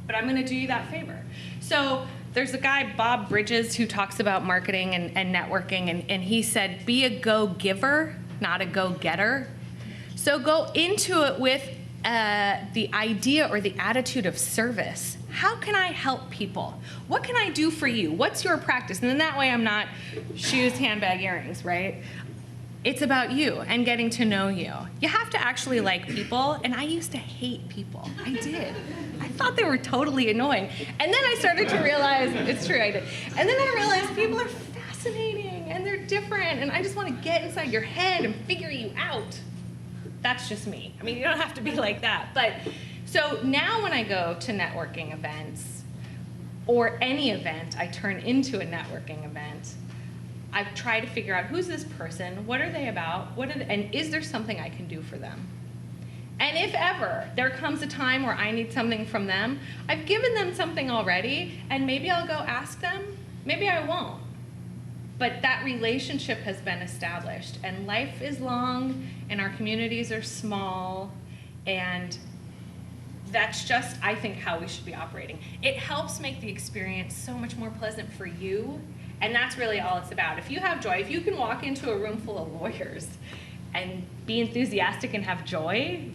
but I'm going to do you that favor. So there's a guy, Bob Bridges, who talks about marketing and networking, and he said, be a go-giver, not a go-getter. So go into it with the idea or the attitude of service. How can I help people? What can I do for you? What's your practice? And then that way I'm not shoes, handbag, earrings, right? It's about you and getting to know you. You have to actually like people, and I used to hate people. I did. I thought they were totally annoying. And then I started to realize, it's true, I did. And then I realized people are fascinating, and they're different, and I just want to get inside your head and figure you out. That's just me. I mean, you don't have to be like that. But so now when I go to networking events, or any event, I turn into a networking event, I try to figure out who's this person, what are they about, and is there something I can do for them? And if ever there comes a time where I need something from them, I've given them something already, and maybe I'll go ask them, maybe I won't. But that relationship has been established, and life is long, and our communities are small, and that's just, I think, how we should be operating. It helps make the experience so much more pleasant for you, and that's really all it's about. If you have joy, if you can walk into a room full of lawyers and be enthusiastic and have joy,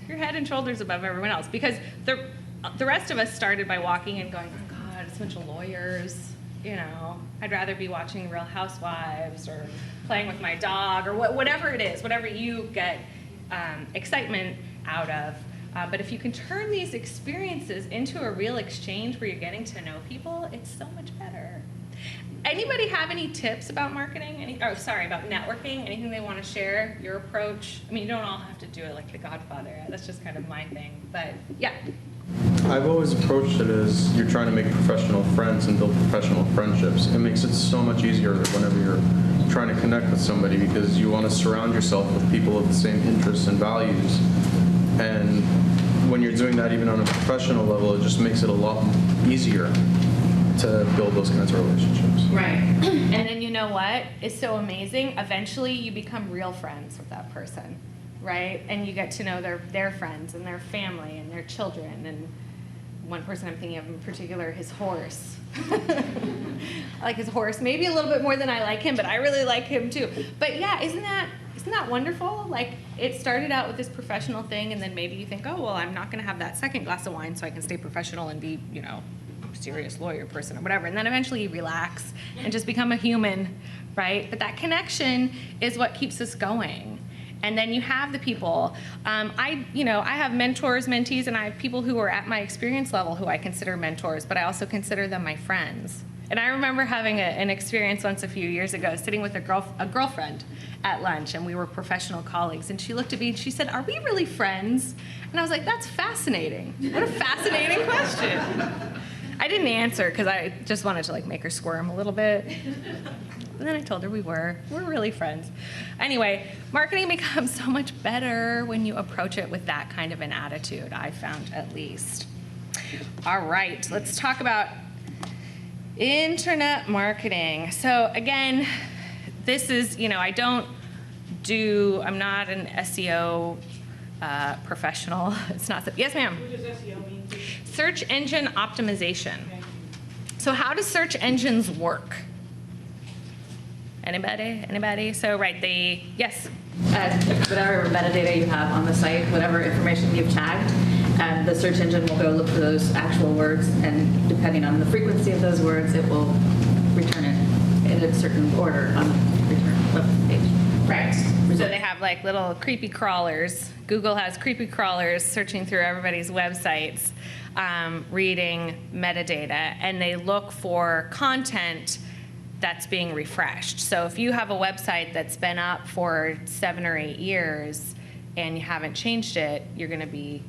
you're head and shoulders above everyone else. Because the rest of us started by walking and going, oh God, it's a bunch of lawyers. You know, I'd rather be watching Real Housewives or playing with my dog or whatever it is, whatever you get excitement out of. But if you can turn these experiences into a real exchange where you're getting to know people, it's so much better. Anybody have any tips about marketing? About networking? Anything they want to share? Your approach? I mean, you don't all have to do it like The Godfather. That's just kind of my thing. But yeah. I've always approached it as you're trying to make professional friends and build professional friendships. It makes it so much easier whenever you're trying to connect with somebody because you want to surround yourself with people of the same interests and values. And when you're doing that even on a professional level, it just makes it a lot easier to build those kinds of relationships. Right. And then you know what is so amazing? Eventually you become real friends with that person, right? And you get to know their friends and their family and their children. And one person I'm thinking of in particular, his horse. I like his horse maybe a little bit more than I like him, but I really like him too. But yeah, isn't that wonderful? Like, it started out with this professional thing, and then maybe you think, oh, well, I'm not going to have that second glass of wine so I can stay professional and be, you know, serious lawyer person or whatever. And then eventually you relax and just become a human, right? But that connection is what keeps us going. And then you have the people. I have mentors, mentees, and I have people who are at my experience level who I consider mentors, but I also consider them my friends. And I remember having an experience once a few years ago, sitting with a girlfriend at lunch, and we were professional colleagues, and she looked at me and she said, "Are we really friends?" And I was like, "That's fascinating. What a fascinating question." I didn't answer because I just wanted to like make her squirm a little bit. And then I told her we're really friends. Anyway, marketing becomes so much better when you approach it with that kind of an attitude, I found at least. All right, let's talk about internet marketing. So again, this is, I'm not an SEO professional. It's not, yes ma'am? What does SEO mean? Search engine optimization. Okay. So how do search engines work? Anybody? So right, yes? Whatever metadata you have on the site, whatever information you've tagged, the search engine will go look for those actual words, and depending on the frequency of those words, it will return it in a certain order on the return web page. Right. So they have like little creepy crawlers. Google has creepy crawlers searching through everybody's websites, reading metadata, and they look for content that's being refreshed. So if you have a website that's been up for 7 or 8 years and you haven't changed it, you're going to be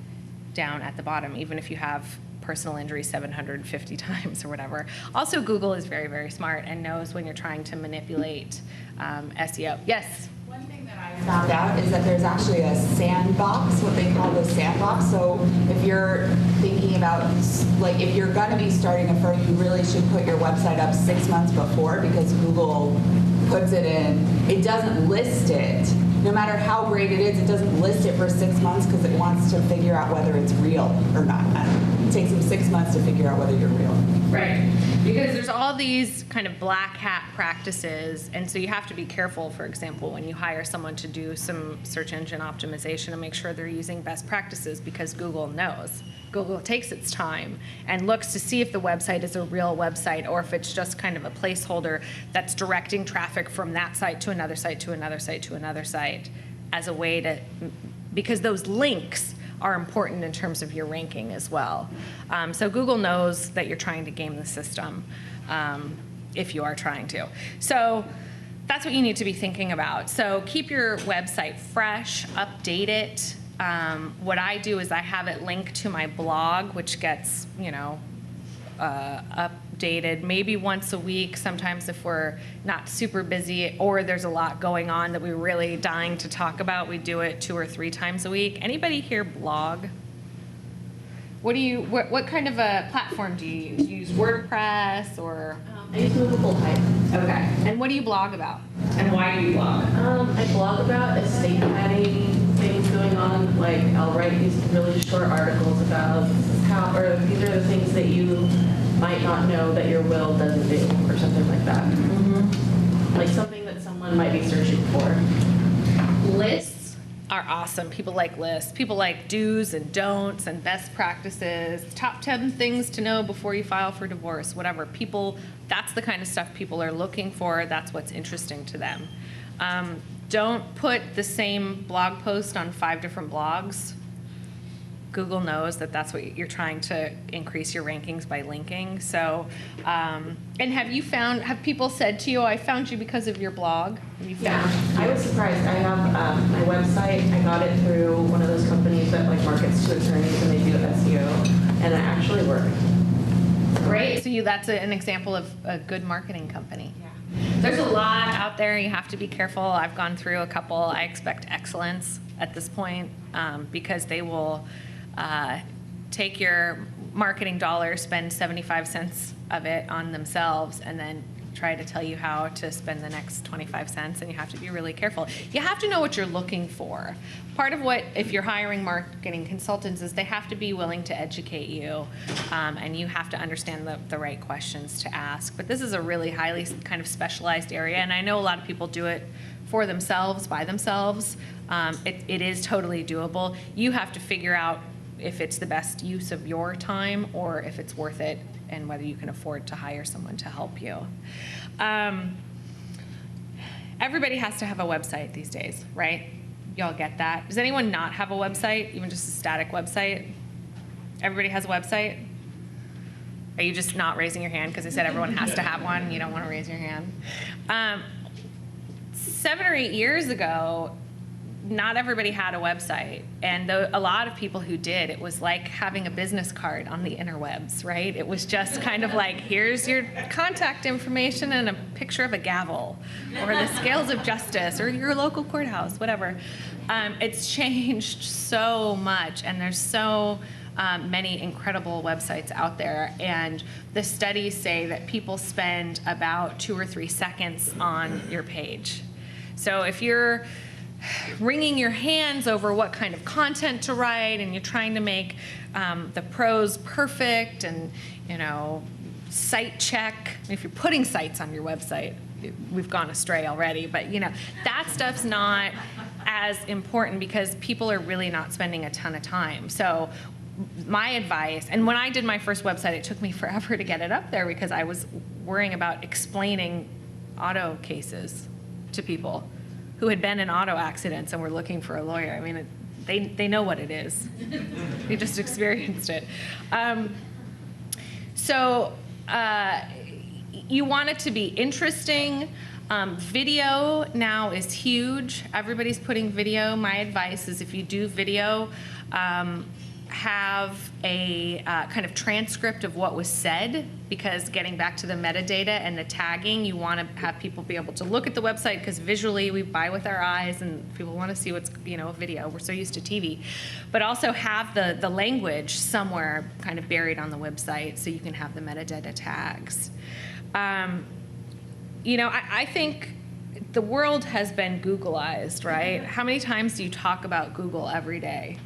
down at the bottom, even if you have personal injury 750 times or whatever. Also, Google is very, very smart and knows when you're trying to manipulate SEO. Yes? One thing that I found out is that there's actually a sandbox, what they call the sandbox. So if you're thinking about, like, if you're going to be starting a firm, you really should put your website up 6 months before, because Google puts it in. It doesn't list it, no matter how great it is, it doesn't list it for 6 months because it wants to figure out whether it's real or not. I don't know. It takes them 6 months to figure out whether you're real. Right. Because there's all these kind of black hat practices, and so you have to be careful, for example, when you hire someone to do some search engine optimization and make sure they're using best practices, because Google knows. Google takes its time and looks to see if the website is a real website or if it's just kind of a placeholder that's directing traffic from that site to another site to another site to another site as a way to, because those links are important in terms of your ranking as well. So Google knows that you're trying to game the system, if you are trying to. So that's what you need to be thinking about. So keep your website fresh, update it. What I do is I have it linked to my blog, which gets, updated maybe once a week, sometimes if we're not super busy or there's a lot going on that we're really dying to talk about, we do it 2 or 3 times a week. Anybody here blog? What kind of a platform do you use? Do you use WordPress or? I use Movable Type. Okay. And what do you blog about? And why do you blog? I blog about estate planning, things going on. Like I'll write these really short articles about how, or these are the things that you might not know that your will doesn't do, or something like that. Like something that someone might be searching for. Lists are awesome. People like lists. People like do's and don'ts and best practices, top 10 things to know before you file for divorce, whatever. People, that's the kind of stuff people are looking for. That's what's interesting to them. Don't put the same blog post on 5 different blogs. Google knows that that's what you're trying to increase your rankings by linking. So, and have people said to you, I found you because of your blog? Yeah, I was surprised. I have my website. I got it through one of those companies that like markets to attorneys and they do SEO, and it actually worked. Great. So that's an example of a good marketing company. There's a lot out there. You have to be careful. I've gone through a couple. I expect excellence at this point, because they will take your marketing dollar, spend 75 cents of it on themselves, and then try to tell you how to spend the next 25 cents, and you have to be really careful. You have to know what you're looking for. Part of what, if you're hiring marketing consultants, is they have to be willing to educate you, and you have to understand the right questions to ask. But this is a really highly kind of specialized area, and I know a lot of people do it for themselves, by themselves. It is totally doable. You have to figure out if it's the best use of your time or if it's worth it and whether you can afford to hire someone to help you. Everybody has to have a website these days, right? Y'all get that? Does anyone not have a website, even just a static website? Everybody has a website? Are you just not raising your hand because I said everyone has to have one and you don't want to raise your hand? 7 or 8 years ago, not everybody had a website, and a lot of people who did, it was like having a business card on the interwebs, right? It was just kind of like, here's your contact information and a picture of a gavel, or the scales of justice, or your local courthouse, whatever. It's changed so much, and there's so many incredible websites out there, and the studies say that people spend about 2 or 3 seconds on your page. So if you're wringing your hands over what kind of content to write, and you're trying to make the prose perfect, and site check. If you're putting sites on your website, we've gone astray already, but that stuff's not as important because people are really not spending a ton of time. So my advice, and when I did my first website, it took me forever to get it up there because I was worrying about explaining auto cases to people who had been in auto accidents and were looking for a lawyer. I mean, they know what it is. They just experienced it. So you want it to be interesting. Video now is huge. Everybody's putting video. My advice is if you do video, have a kind of transcript of what was said, because getting back to the metadata and the tagging, you want to have people be able to look at the website, because visually we buy with our eyes and people want to see what's, video. We're so used to TV. But also have the language somewhere kind of buried on the website so you can have the metadata tags. I think the world has been Googleized, right? How many times do you talk about Google every day?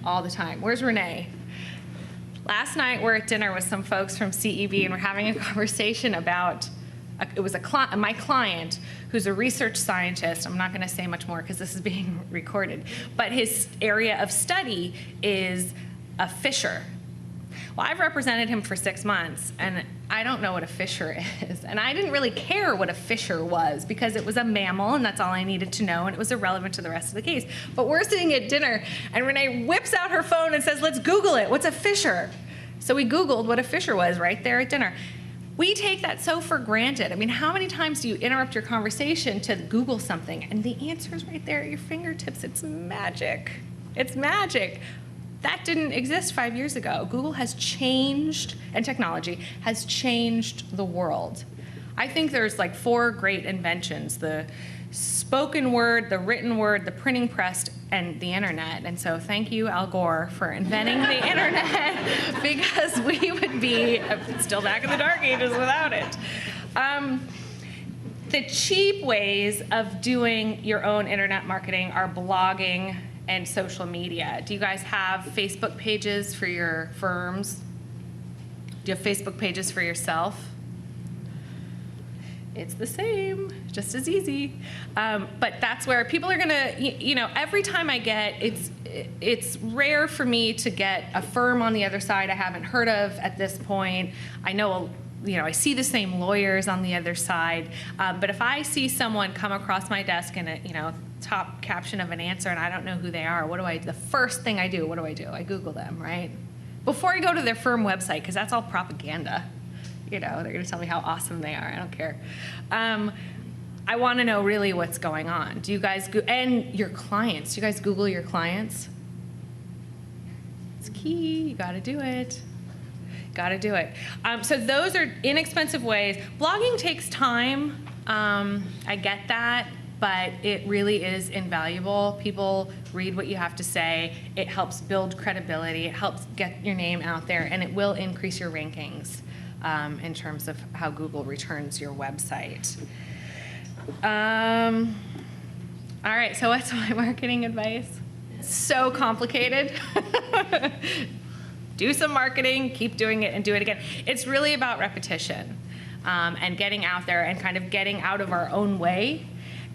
All the time. Where's Renee? Last night we're at dinner with some folks from CEB and we're having a conversation about, my client who's a research scientist. I'm not going to say much more because this is being recorded, but his area of study is a fisher. Well, I've represented him for 6 months, and I don't know what a fisher is. And I didn't really care what a fisher was because it was a mammal, and that's all I needed to know, and it was irrelevant to the rest of the case. But we're sitting at dinner, and Renee whips out her phone and says, let's Google it. What's a fisher? So we Googled what a fisher was right there at dinner. We take that so for granted. I mean, how many times do you interrupt your conversation to Google something? And the answer is right there at your fingertips. It's magic. It's magic. That didn't exist 5 years ago. Google has changed, and technology has changed the world. I think there's like 4 great inventions: the spoken word, the written word, the printing press, and the internet. And so thank you, Al Gore, for inventing the internet, because we would be still back in the dark ages without it. The cheap ways of doing your own internet marketing are blogging and social media. Do you guys have Facebook pages for your firms? Do you have Facebook pages for yourself? It's the same, just as easy. But that's where people are gonna, every time I get, it's rare for me to get a firm on the other side I haven't heard of at this point. I know, I see the same lawyers on the other side. But if I see someone come across my desk and a, top caption of an answer and I don't know who they are, the first thing I do, what do? I Google them, right? Before I go to their firm website, because that's all propaganda. They're going to tell me how awesome they are. I don't care. I want to know really what's going on. Do you guys, and your clients, do you guys Google your clients? It's key. You got to do it. Got to do it. So those are inexpensive ways. Blogging takes time. I get that, but it really is invaluable. People read what you have to say. It helps build credibility. It helps get your name out there, and it will increase your rankings in terms of how Google returns your website. All right, so what's my marketing advice? So complicated. Do some marketing, keep doing it, and do it again. It's really about repetition and getting out there and kind of getting out of our own way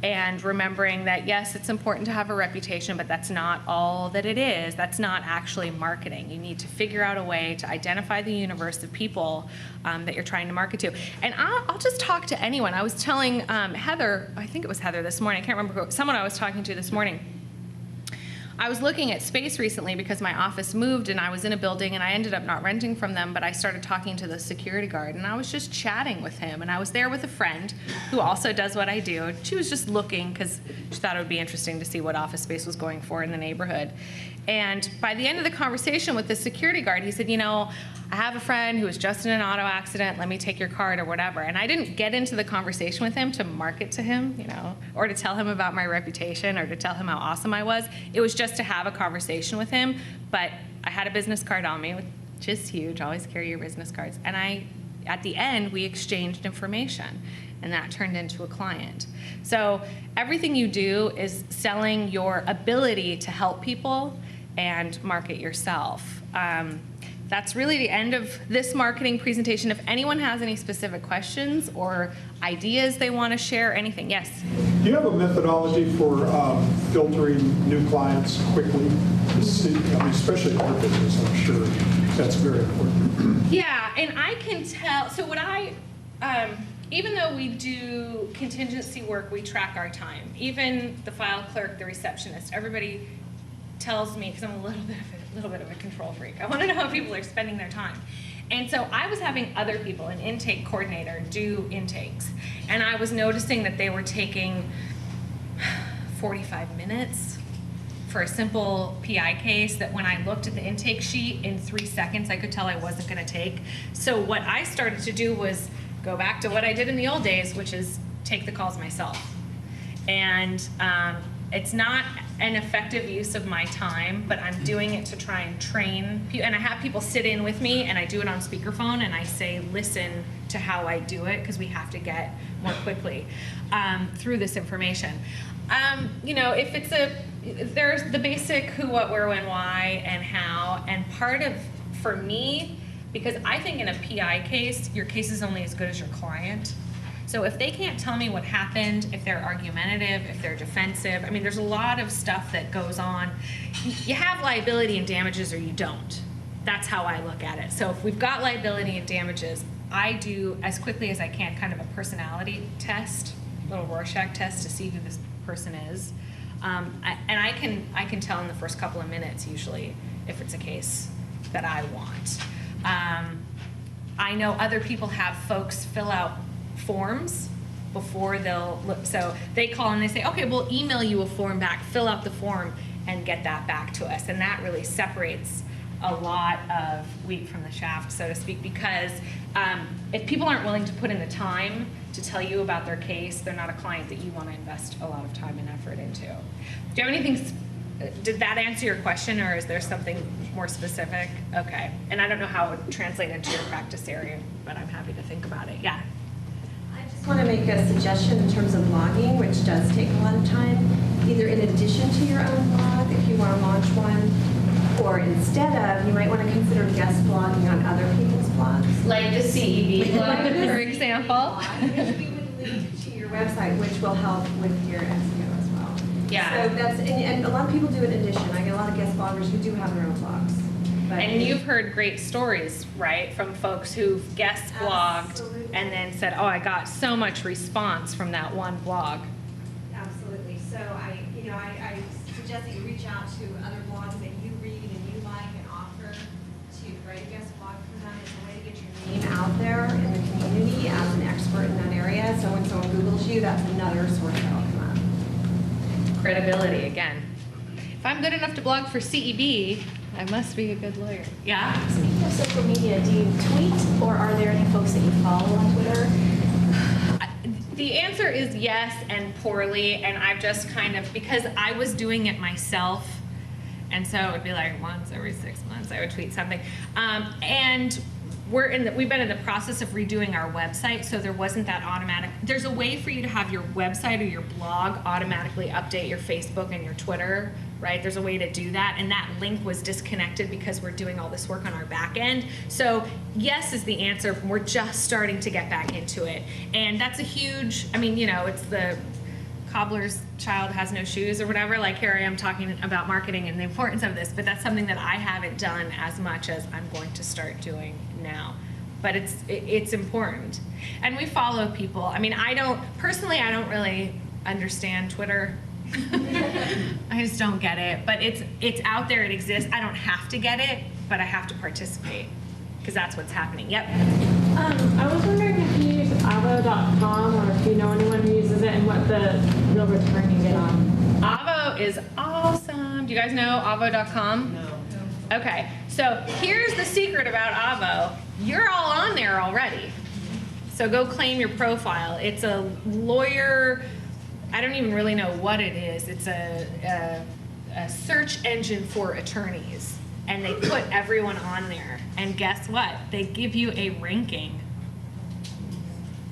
and remembering that, yes, it's important to have a reputation, but that's not all that it is. That's not actually marketing. You need to figure out a way to identify the universe of people that you're trying to market to. And I'll just talk to anyone. I was telling Heather, I think it was Heather this morning, I can't remember who, someone I was talking to this morning. I was looking at space recently because my office moved and I was in a building and I ended up not renting from them, but I started talking to the security guard and I was just chatting with him, and I was there with a friend who also does what I do. She was just looking because she thought it would be interesting to see what office space was going for in the neighborhood. And by the end of the conversation with the security guard, he said, I have a friend who was just in an auto accident, let me take your card or whatever. And I didn't get into the conversation with him to market to him, or to tell him about my reputation or to tell him how awesome I was. It was just to have a conversation with him. But I had a business card on me, which is huge, always carry your business cards. And at the end, we exchanged information, and that turned into a client. So everything you do is selling your ability to help people and market yourself. That's really the end of this marketing presentation. If anyone has any specific questions or ideas they want to share, anything, yes? Do you have a methodology for filtering new clients quickly? Especially in our business, I'm sure that's very important. Yeah, and I can tell, so what even though we do contingency work, we track our time. Even the file clerk, the receptionist, everybody tells me, because I'm a little bit of a control freak. I want to know how people are spending their time. And so I was having other people, an intake coordinator, do intakes. And I was noticing that they were taking 45 minutes for a simple PI case that when I looked at the intake sheet in 3 seconds, I could tell I wasn't going to take. So what I started to do was go back to what I did in the old days, which is take the calls myself. And it's not an effective use of my time, but I'm doing it to try and train people. And I have people sit in with me, and I do it on speakerphone, and I say, listen to how I do it, because we have to get more quickly through this information. You know, if it's there's the basic who, what, where, when, why, and how. And part of, for me, because I think in a PI case, your case is only as good as your client. So if they can't tell me what happened, if they're argumentative, if they're defensive, I mean, there's a lot of stuff that goes on. You have liability and damages or you don't. That's how I look at it. So if we've got liability and damages, I do, as quickly as I can, kind of a personality test, a little Rorschach test to see who this person is. And I can tell in the first couple of minutes, usually, if it's a case that I want. I know other people have folks fill out forms before they'll look. So they call and they say, okay, we'll email you a form back, fill out the form and get that back to us. And that really separates a lot of wheat from the shaft, so to speak, because if people aren't willing to put in the time to tell you about their case, they're not a client that you want to invest a lot of time and effort into. Do you have anything, did that answer your question, or is there something more specific? Okay, and I don't know how it would translate into your practice area, but I'm happy to think about it. Yeah. I just want to make a suggestion in terms of blogging, which does take a lot of time, either in addition to your own blog, if you want to launch one, or instead of, you might want to consider guest blogging on other people's blogs. Like the CEB blog, for example. Which we would link to your website, which will help with your SEO as well. Yeah. So that's, and a lot of people do it in addition. I get a lot of guest bloggers who do have their own blogs. But And you've heard great stories, right, from folks who've guest blogged Absolutely. and then said, oh, I got so much response from that one blog. Absolutely. So I suggest that you reach out to other blogs that you read and you like and offer to write a guest blog for them. It's a way to get your name out there in the community as an expert in that area. So when someone Googles you, that's another source that'll come up. Credibility again. If I'm good enough to blog for CEB, I must be a good lawyer. Yeah? Speaking of social media, do you tweet, or are there any folks that you follow on Twitter? The answer is yes, and poorly, and I've just kind of, because I was doing it myself, and so it would be like once every 6 months I would tweet something. And we've been in the process of redoing our website, so there wasn't that automatic. There's a way for you to have your website or your blog automatically update your Facebook and your Twitter, right? There's a way to do that, and that link was disconnected because we're doing all this work on our back end. So yes is the answer. We're just starting to get back into it, and that's a huge, I mean, you know, it's the cobbler's child has no shoes or whatever. Like, here I am talking about marketing and the importance of this, but that's something that I haven't done as much as I'm going to start doing now. But it's important, and we follow people. I mean, I don't really understand Twitter. I just don't get it, but it's out there, it exists. I don't have to get it, but I have to participate because that's what's happening. Yep. I was wondering if you use Avo.com, or if you know anyone who uses it, and what the real return you get on. Avo is awesome. Do you guys know Avo.com? No. Okay, so here's the secret about Avo. You're all on there already. So go claim your profile. It's a lawyer, I don't even really know what it is. It's a search engine for attorneys. And they put everyone on there. And guess what? They give you a ranking.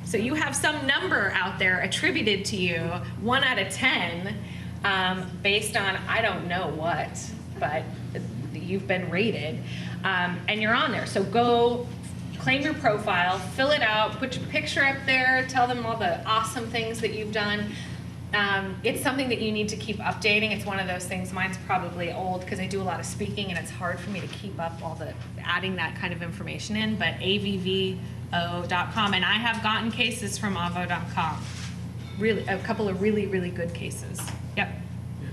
So you have some number out there attributed to you, 1 out of 10, based on I don't know what, but you've been rated, and you're on there. So go claim your profile, fill it out, put your picture up there, tell them all the awesome things that you've done. It's something that you need to keep updating. It's one of those things, mine's probably old because I do a lot of speaking and it's hard for me to keep up adding that kind of information in, but avvo.com, and I have gotten cases from avo.com. Really, a couple of really, really good cases. Yep.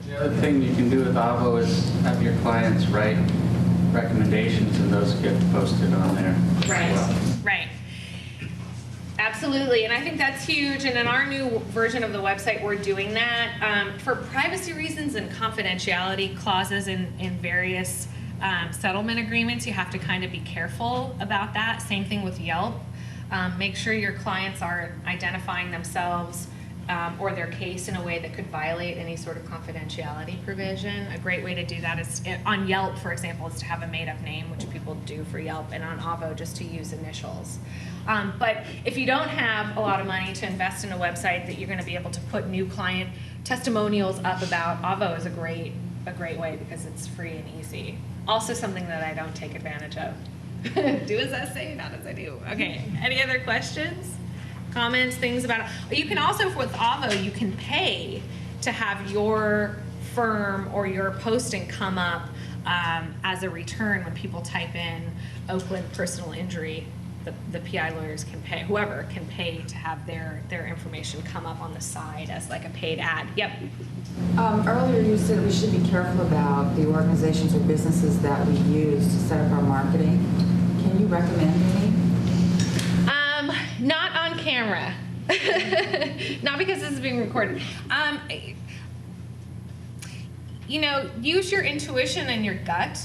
The other thing you can do with Avo is have your clients write recommendations, and those get posted on there. Right, as well. right. Absolutely, and I think that's huge, and in our new version of the website, we're doing that. For privacy reasons and confidentiality clauses in various settlement agreements, you have to kind of be careful about that. Same thing with Yelp. Make sure your clients are identifying themselves or their case in a way that could violate any sort of confidentiality provision. A great way to do that is on Yelp, for example, is to have a made-up name, which people do for Yelp, and on Avvo just to use initials. But if you don't have a lot of money to invest in a website that you're going to be able to put new client testimonials up about, Avvo is a great way because it's free and easy. Also something that I don't take advantage of. Do as I say, not as I do. Okay, any other questions? Comments, things about it? You can also, with Avvo, you can pay to have your firm or your posting come up as a return when people type in Oakland personal injury. The PI lawyers can pay, whoever can pay to have their information come up on the side as like a paid ad. Yep. Earlier you said we should be careful about the organizations or businesses that we use to set up our marketing. Can you recommend any? Not on camera. Not because this is being recorded. Use your intuition and your gut,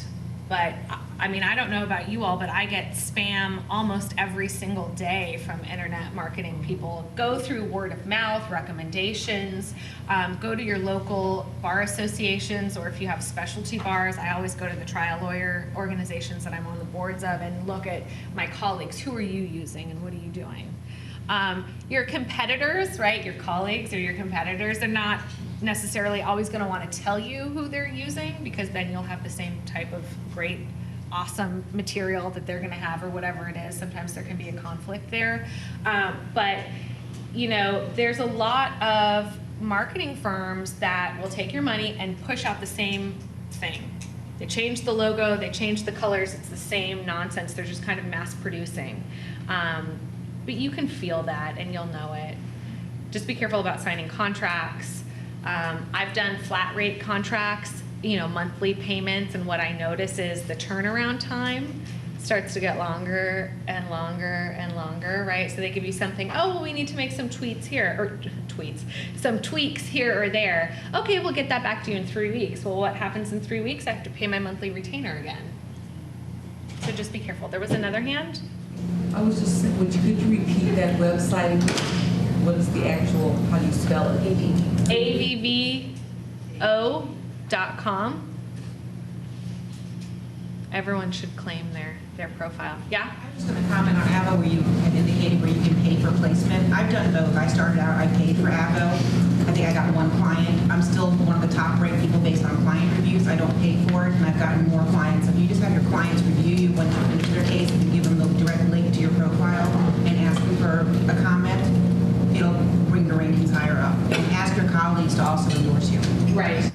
but I mean, I don't know about you all, but I get spam almost every single day from internet marketing people. Go through word of mouth, recommendations, go to your local bar associations, or if you have specialty bars, I always go to the trial lawyer organizations that I'm on the boards of and look at my colleagues. Who are you using and what are you doing? Your competitors, right, your colleagues or your competitors are not necessarily always going to want to tell you who they're using, because then you'll have the same type of great awesome material that they're going to have or whatever it is. Sometimes there can be a conflict there. But there's a lot of marketing firms that will take your money and push out the same thing. They change the logo, they change the colors, it's the same nonsense. They're just kind of mass producing. But you can feel that and you'll know it. Just be careful about signing contracts. I've done flat rate contracts, monthly payments, and what I notice is the turnaround time starts to get longer and longer and longer, right? So they give you something, we need to make some some tweaks here or there. Okay, we'll get that back to you in 3 weeks. Well, what happens in 3 weeks? I have to pay my monthly retainer again. So just be careful. There was another hand? I was just saying, could you repeat that website? What is the actual, how do you spell it? avvo.com. Everyone should claim their profile. Yeah? I'm just going to comment on Avvo where you had indicated where you can pay for placement. I've done both. I started out, I paid for Avvo. I think I got one client. I'm still one of the top rated people based on client reviews. I don't pay for it, and I've gotten more clients. If you just have your clients review you when you finish their case and give them the direct link to your profile and ask them for a comment, it'll bring the rankings higher up. And ask your colleagues to also endorse you. Right.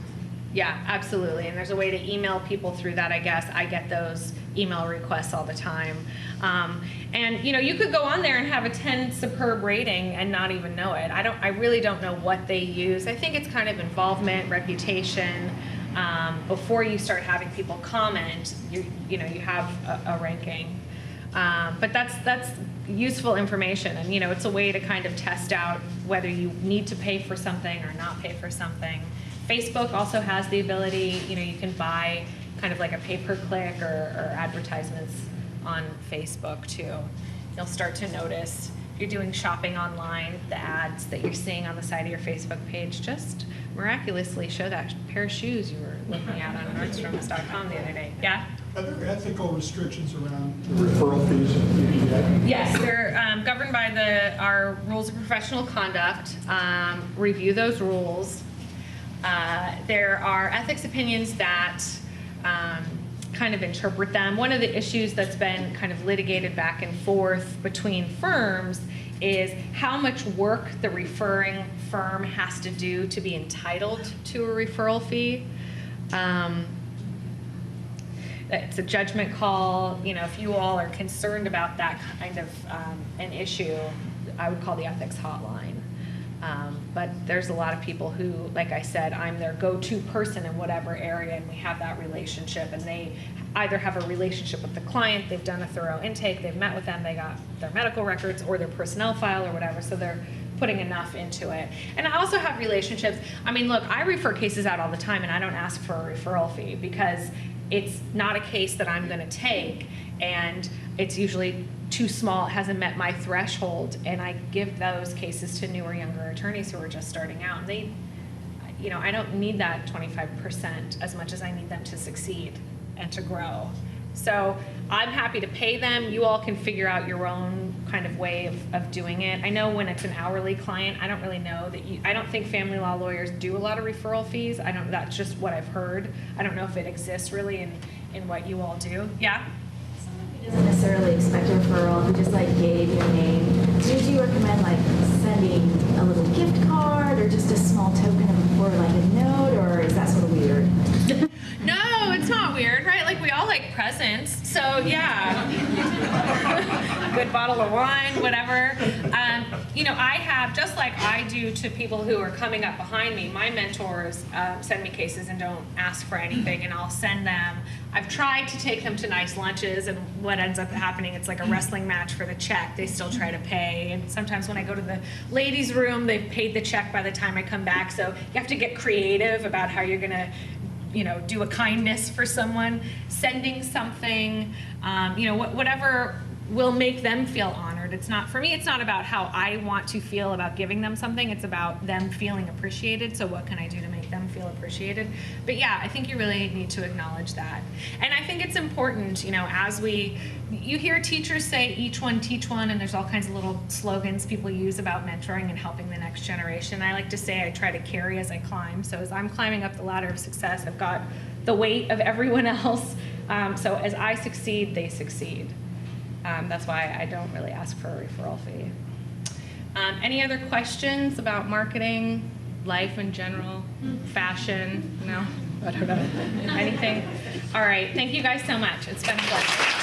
Yeah, absolutely. And there's a way to email people through that, I guess. I get those email requests all the time. And you could go on there and have a 10 superb rating and not even know it. I really don't know what they use. I think it's kind of involvement, reputation. Before you start having people comment, you have a ranking. But that's useful information, and it's a way to kind of test out whether you need to pay for something or not pay for something. Facebook also has the ability, you can buy kind of like a pay-per-click or advertisements on Facebook too. You'll start to notice if you're doing shopping online, the ads that you're seeing on the side of your Facebook page just miraculously show that pair of shoes you were looking at on Nordstroms.com the other day. Yeah? Are there ethical restrictions around the referral fees at BDA? Yes, they're governed by our rules of professional conduct. Review those rules. There are ethics opinions that kind of interpret them. One of the issues that's been kind of litigated back and forth between firms is how much work the referring firm has to do to be entitled to a referral fee. It's a judgment call. If you all are concerned about that kind of an issue, I would call the ethics hotline. But there's a lot of people who, like I said, I'm their go-to person in whatever area, and we have that relationship, and they either have a relationship with the client, they've done a thorough intake, they've met with them, they got their medical records or their personnel file or whatever, so they're putting enough into it. And I also have relationships. I mean, look, I refer cases out all the time, and I don't ask for a referral fee because it's not a case that I'm going to take and it's usually too small, it hasn't met my threshold, and I give those cases to newer, younger attorneys who are just starting out. And they, I don't need that 25% as much as I need them to succeed and to grow. So I'm happy to pay them. You all can figure out your own kind of way of doing it. I know when it's an hourly client, I don't really know that I don't think family law lawyers do a lot of referral fees. That's just what I've heard. I don't know if it exists really in what you all do. Yeah? Who doesn't necessarily expect a referral, who just like gave your name, would you recommend like sending a little gift card or just a small token or like a note, or is that sort of weird? No, it's not weird, right? Like we all like presents, so yeah. Good bottle of wine, whatever. I have, just like I do to people who are coming up behind me, my mentors send me cases and don't ask for anything, and I'll send them. I've tried to take them to nice lunches, and what ends up happening, it's like a wrestling match for the check. They still try to pay, and sometimes when I go to the ladies' room, they've paid the check by the time I come back, so you have to get creative about how you're gonna do a kindness for someone, sending something, whatever will make them feel honored. It's not, for me, it's not about how I want to feel about giving them something, it's about them feeling appreciated, so what can I do to make them feel appreciated? But yeah, I think you really need to acknowledge that. And I think it's important, you hear teachers say, each one teach one, and there's all kinds of little slogans people use about mentoring and helping the next generation. I like to say I try to carry as I climb. So as I'm climbing up the ladder of success, I've got the weight of everyone else. So as I succeed, they succeed. That's why I don't really ask for a referral fee. Any other questions about marketing, life in general, fashion? No? I don't know. Anything? All right. Thank you guys so much. It's been a pleasure.